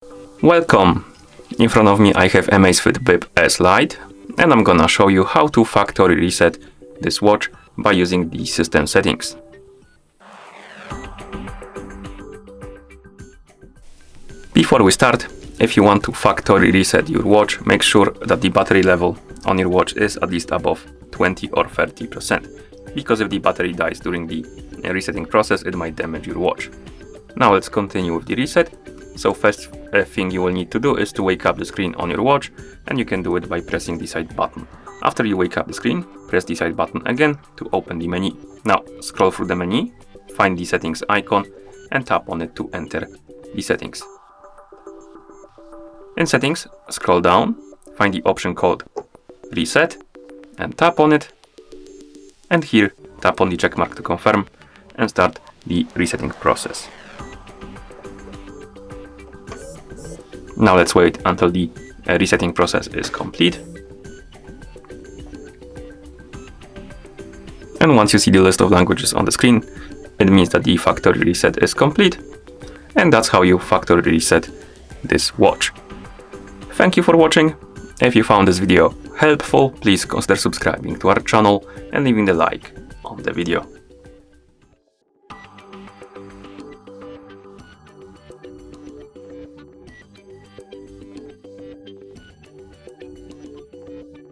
Welcome! In front of me I have Amazfit Bip S Lite, and I'm gonna show you how to factory reset this watch by using the system settings. Before we start, if you want to factory reset your watch, make sure that the battery level on your watch is at least above 20 or 30%, because if the battery dies during the resetting process, it might damage your watch. Now let's continue with the reset. So first thing you will need to do is to wake up the screen on your watch, and you can do it by pressing the side button. After you wake up the screen, press the side button again to open the menu. Now scroll through the menu, find the settings icon and tap on it to enter the settings. In settings, scroll down, find the option called reset and tap on it, and here tap on the check mark to confirm and start the resetting process. Now let's wait until the resetting process is complete. And once you see the list of languages on the screen, it means that the factory reset is complete. And that's how you factory reset this watch. Thank you for watching. If you found this video helpful, please consider subscribing to our channel and leaving a like on the video.